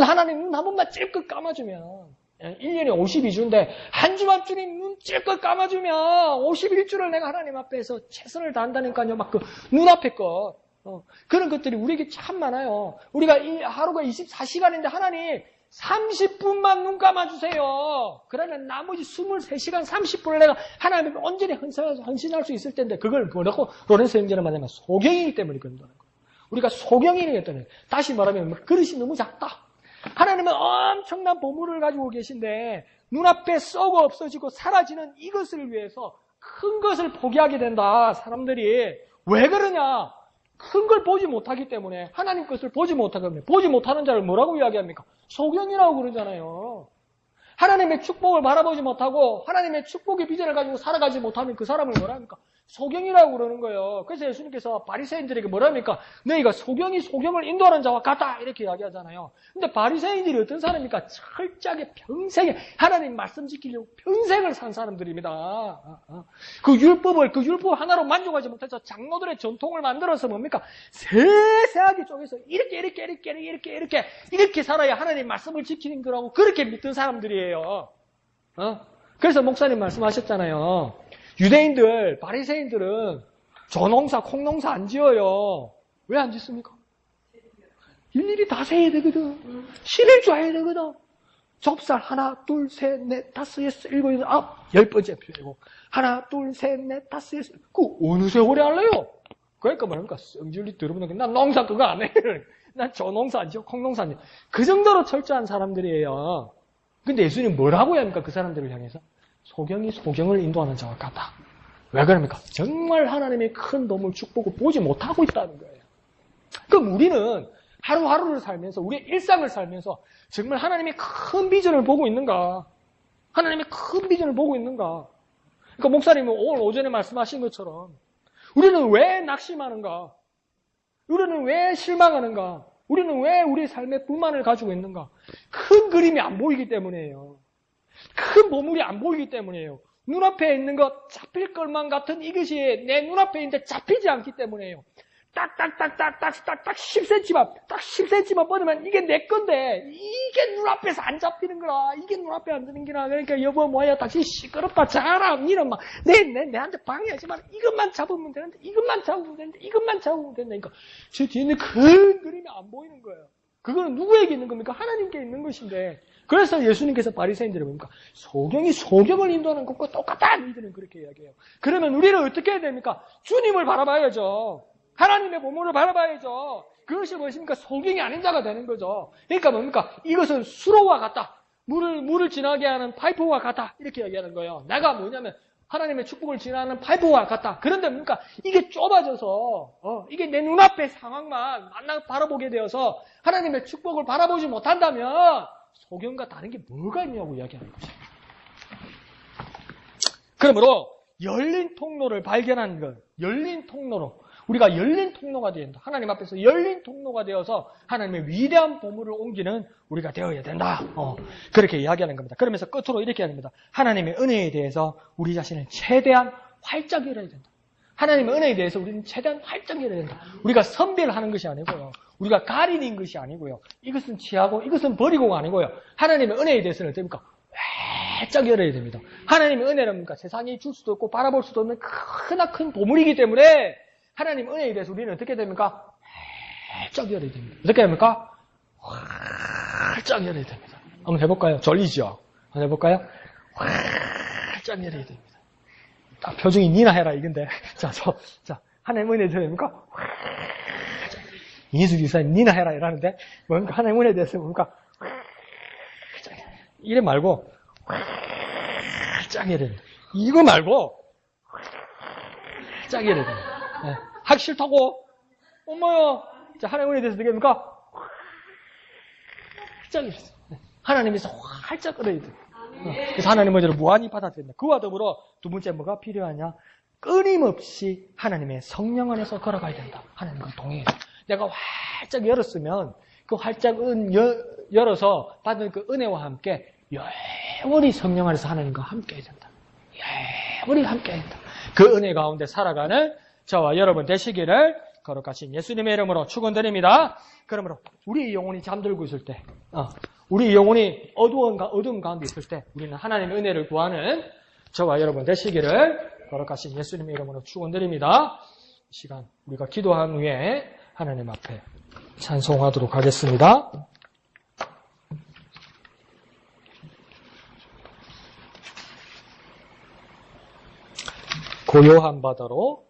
하나님 눈 한 번만 찔끔 감아주면 1년에 52주인데 한 주만 주님 눈 찔끔 감아주면 51주를 내가 하나님 앞에서 최선을 다한다니까요. 막 그 눈앞에 것 그런 것들이 우리에게 참 많아요. 우리가 하루가 24시간인데 하나님 30분만 눈 감아주세요. 그러면 나머지 23시간 30분을 내가 하나님 앞에 온전히 헌신할 수 있을 텐데 그걸 뭐라고 로렌스 형제는 말하면 소경이기 때문에 그런다는 거예요. 우리가 소경이기 때문에 다시 말하면 그릇이 너무 작다. 하나님은 엄청난 보물을 가지고 계신데 눈앞에 썩어 없어지고 사라지는 이것을 위해서 큰 것을 포기하게 된다. 사람들이 왜 그러냐? 큰 걸 보지 못하기 때문에 하나님 것을 보지 못하기 때문에 보지 못하는 자를 뭐라고 이야기합니까? 소경이라고 그러잖아요. 하나님의 축복을 바라보지 못하고 하나님의 축복의 비전을 가지고 살아가지 못하면 그 사람을 뭐라 합니까? 소경이라고 그러는 거예요. 그래서 예수님께서 바리새인들에게 뭐라 합니까? 너희가 소경을 인도하는 자와 같다 이렇게 이야기하잖아요. 근데 바리새인들이 어떤 사람입니까? 철저하게 평생에 하나님 말씀 지키려고 평생을 산 사람들입니다. 그 율법 하나로 만족하지 못해서 장로들의 전통을 만들어서 뭡니까? 세세하게 쪼개서 이렇게 살아야 하나님 말씀을 지키는 거라고 그렇게 믿던 사람들이에요. 그래서 목사님 말씀하셨잖아요. 유대인들, 바리새인들은 저농사, 콩농사 안 지어요. 왜 안 짓습니까? 일일이 다 세야 되거든. 신을 줘야 되거든. 접살 하나, 둘, 셋, 넷, 다섯, 여섯, 일곱, 여덟, 아홉, 10번째 필요고 하나, 둘, 셋, 넷, 다섯, 여섯. 그 어느 세월에 할래요? 그러니까 뭐랍니까? 성질이 들어보는 난 농사 그거 안 해. 난 저농사 안 지어, 콩농사 안 지어. 그 정도로 철저한 사람들이에요. 근데 예수님 뭐라고 합니까? 그 사람들을 향해서? 소경이 소경을 인도하는 자와 같다. 왜 그럽니까? 정말 하나님의 큰 도움을 축복을 보지 못하고 있다는 거예요. 그럼 우리는 하루하루를 살면서 우리의 일상을 살면서 정말 하나님의 큰 비전을 보고 있는가? 하나님의 큰 비전을 보고 있는가? 그러니까 목사님은 오늘 오전에 말씀하신 것처럼 우리는 왜 낙심하는가? 우리는 왜 실망하는가? 우리는 왜 우리 삶의 불만을 가지고 있는가? 큰 그림이 안 보이기 때문이에요. 큰 보물이 안 보이기 때문이에요. 눈앞에 있는 것, 잡힐 것만 같은 이것이 내 눈앞에 있는데 잡히지 않기 때문이에요. 딱 10cm만 뻗으면 이게 내 건데, 이게 눈앞에서 안 잡히는 거라. 이게 눈앞에 안 드는 거라. 그러니까 여보, 뭐야, 당신 시끄럽다, 잘하. 니는 막, 내한테 방해하지 마라. 이것만 잡으면 되는데, 이것만 잡으면 된다니까. 저 뒤에 있는 큰 그림이 안 보이는 거예요. 그거는 누구에게 있는 겁니까? 하나님께 있는 것인데. 그래서 예수님께서 바리새인들을 뭡니까? 소경을 인도하는 것과 똑같다! 이들은 그렇게 이야기해요. 그러면 우리는 어떻게 해야 됩니까? 주님을 바라봐야죠. 하나님의 보물을 바라봐야죠. 그것이 무엇입니까? 소경이 아닌 자가 되는 거죠. 그러니까 뭡니까? 이것은 수로와 같다. 물을 지나게 하는 파이프와 같다. 이렇게 얘기하는 거예요. 내가 뭐냐면 하나님의 축복을 지나는 파이프와 같다. 그런데 뭡니까? 이게 좁아져서 이게 내 눈앞의 상황만 바라보게 되어서 하나님의 축복을 바라보지 못한다면 소경과 다른 게 뭐가 있냐고 이야기하는 거죠. 그러므로 열린 통로를 발견하는 것, 열린 통로로 우리가 열린 통로가 되어야 된다. 하나님 앞에서 열린 통로가 되어서 하나님의 위대한 보물을 옮기는 우리가 되어야 된다. 그렇게 이야기하는 겁니다. 그러면서 끝으로 이렇게 합니다. 하나님의 은혜에 대해서 우리 자신을 최대한 활짝 열어야 된다. 하나님의 은혜에 대해서 우리는 최대한 활짝 열어야 된다. 우리가 선별하는 것이 아니고요. 우리가 가리는 것이 아니고요. 이것은 취하고 이것은 버리고가 아니고요. 하나님의 은혜에 대해서는 됩니까? 활짝 열어야 됩니다. 하나님의 은혜는 뭡니까? 세상이 줄 수도 없고 바라볼 수도 없는 크나큰 보물이기 때문에 하나님 은혜에 대해서 우리는 어떻게 됩니까? 활짝 열어야 됩니다. 어떻게 합니까? 활짝 열어야 됩니다. 한번 해볼까요? 졸리죠? 한번 해볼까요? 활짝 열어야 됩니다. 표정이 니나 해라 이건데. 자, 하나님 은혜에 대해서 됩니까? 이예수 기사님 니나 해라 이러는데 뭔가 하나님 은혜에 대해서 뭡니까? 이래 말고 활짝 열어야 됩니다. 이거 말고 활짝 열어야 됩니다. 네. 하기 싫다고? 엄마야. 자, 하나님 은혜에 대해서 어떻게 합니까? 활짝 열어야 됩니다. 하나님에서 활짝 열어야 됩니다. 그래서 하나님의 은혜를 무한히 받아들인다. 그와 더불어 두 번째 뭐가 필요하냐? 끊임없이 하나님의 성령 안에서 걸어가야 된다. 하나님과 동행해야 된다. 내가 활짝 열었으면 그 활짝 열어서 받은 그 은혜와 함께 영원히 성령 안에서 하나님과 함께 해야 된다. 영원히 함께 해야 된다. 그 은혜 가운데 살아가는 저와 여러분 되시기를 거룩하신 예수님의 이름으로 축원드립니다. 그러므로 우리 영혼이 잠들고 있을 때, 우리 영혼이 어두운 가운데 있을 때 우리는 하나님의 은혜를 구하는 저와 여러분 되시기를 거룩하신 예수님의 이름으로 축원드립니다. 이 시간 우리가 기도한 후에 하나님 앞에 찬송하도록 하겠습니다. 고요한 바다로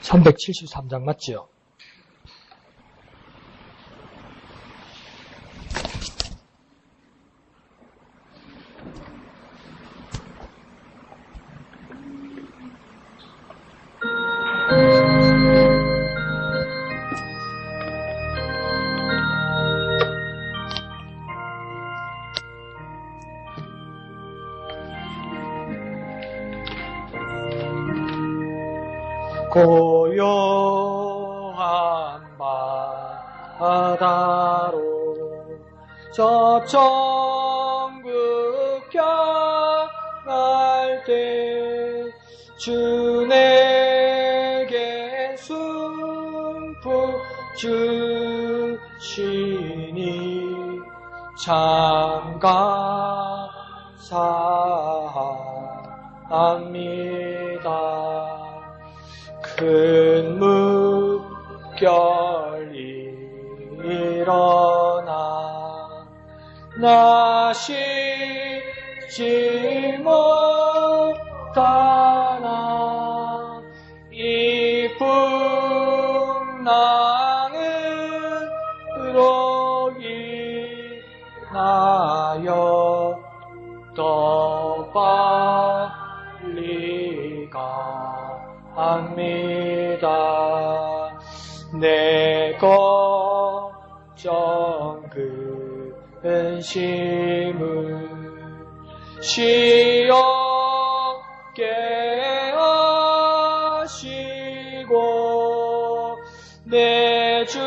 (373장) 맞지요? 고요한 바다로 저 천국 향할 때 주 내게 순풍 주시니 참 감사합니다. 큰 물결이 일어나 나 쉬지 못하나 이 풍랑으로 인하여 더 빨리 합니다. 내 걱정 근심을 시없게 하시고 내 주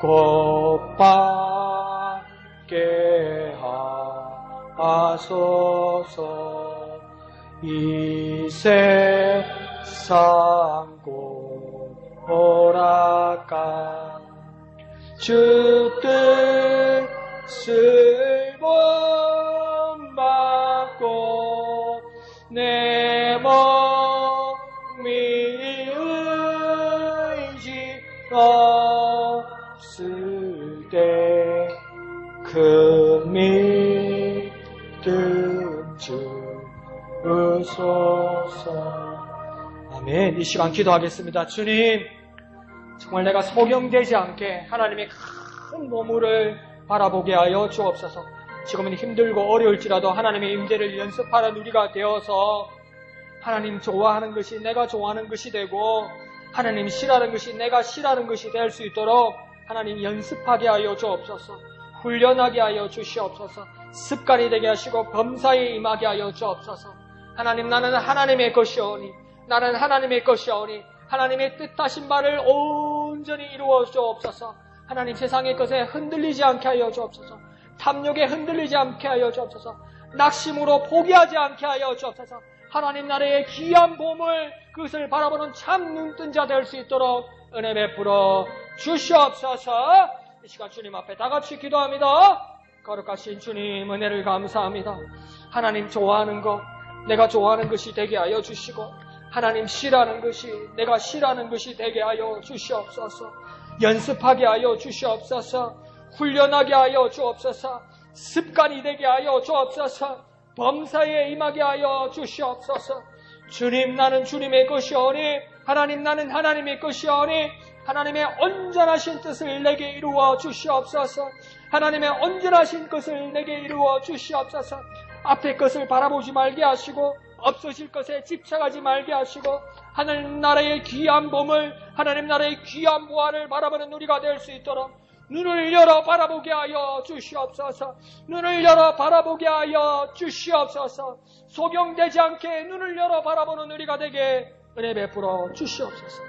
복받게 하소서. 이 세상 오락가 주 뜻을 본받고 내 몸이 의지 없을 때 그 믿음 주소서. 아멘. 이 시간 기도하겠습니다. 주님, 정말 내가 소경되지 않게 하나님의 큰 보물을 바라보게 하여 주옵소서. 지금은 힘들고 어려울지라도 하나님의 임재를 연습하는 우리가 되어서 하나님 좋아하는 것이 내가 좋아하는 것이 되고 하나님 싫어하는 것이 내가 싫어하는 것이 될 수 있도록 하나님 연습하게 하여 주옵소서. 훈련하게 하여 주시옵소서. 습관이 되게 하시고 범사에 임하게 하여 주옵소서. 하나님, 나는 하나님의 것이오니, 나는 하나님의 것이오니 하나님의 뜻하신 바를 온전히 이루어 주옵소서. 하나님, 세상의 것에 흔들리지 않게 하여 주옵소서. 탐욕에 흔들리지 않게 하여 주옵소서. 낙심으로 포기하지 않게 하여 주옵소서. 하나님 나라의 귀한 보물, 그것을 바라보는 참 눈뜬 자 될 수 있도록 은혜 베풀어 주시옵소서. 이 시간 주님 앞에 다 같이 기도합니다. 거룩하신 주님, 은혜를 감사합니다. 하나님 좋아하는 것, 내가 좋아하는 것이 되게 하여 주시고 하나님 싫어하는 것이 내가 싫어하는 것이 되게 하여 주시옵소서. 연습하게 하여 주시옵소서. 훈련하게 하여 주옵소서. 습관이 되게 하여 주옵소서. 범사에 임하게 하여 주시옵소서. 주님, 나는 주님의 것이오니, 하나님, 나는 하나님의 것이오니 하나님의 온전하신 뜻을 내게 이루어 주시옵소서. 하나님의 온전하신 것을 내게 이루어 주시옵소서. 앞의 것을 바라보지 말게 하시고 없어질 것에 집착하지 말게 하시고 하나님 나라의 귀한 보물, 하나님 나라의 귀한 보화를 바라보는 우리가 될 수 있도록 눈을 열어 바라보게 하여 주시옵소서. 눈을 열어 바라보게 하여 주시옵소서. 소경되지 않게 눈을 열어 바라보는 우리가 되게 은혜 베풀어 주시옵소서.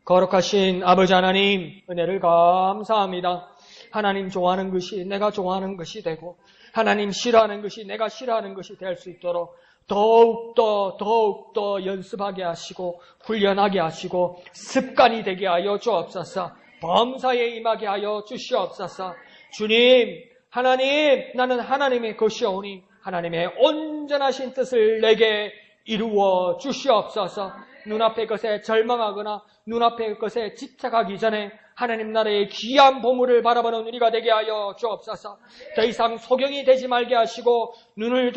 거룩하신 아버지 하나님, 은혜를 감사합니다. 하나님 좋아하는 것이 내가 좋아하는 것이 되고 하나님 싫어하는 것이 내가 싫어하는 것이 될 수 있도록 더욱더 연습하게 하시고 훈련하게 하시고 습관이 되게 하여 주옵소서. 범사에 임하게 하여 주시옵소서. 주님, 하나님, 나는 하나님의 것이오니 하나님의 온전하신 뜻을 내게 이루어 주시옵소서. 눈앞의 것에 절망하거나 눈앞의 것에 집착하기 전에 하나님 나라의 귀한 보물을 바라보는 우리가 되게 하여 주옵소서. 더 이상 소경이 되지 말게 하시고 눈을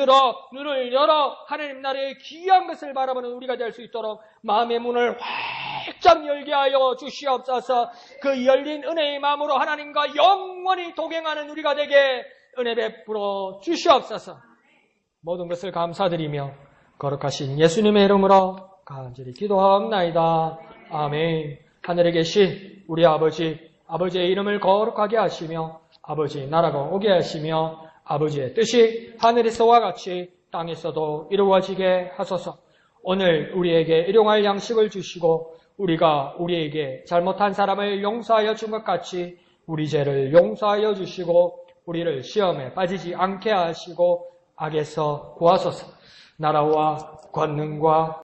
열어 하나님 나라의 귀한 것을 바라보는 우리가 될 수 있도록 마음의 문을 활짝 열게 하여 주시옵소서. 그 열린 은혜의 마음으로 하나님과 영원히 동행하는 우리가 되게 은혜 베풀어 주시옵소서. 모든 것을 감사드리며 거룩하신 예수님의 이름으로 간절히 기도하옵나이다. 아멘. 하늘에 계신 우리 아버지의 이름을 거룩하게 하시며 아버지의 나라가 오게 하시며 아버지의 뜻이 하늘에서와 같이 땅에서도 이루어지게 하소서. 오늘 우리에게 일용할 양식을 주시고 우리가 우리에게 잘못한 사람을 용서하여 준 것 같이 우리 죄를 용서하여 주시고 우리를 시험에 빠지지 않게 하시고 악에서 구하소서. 나라와 권능과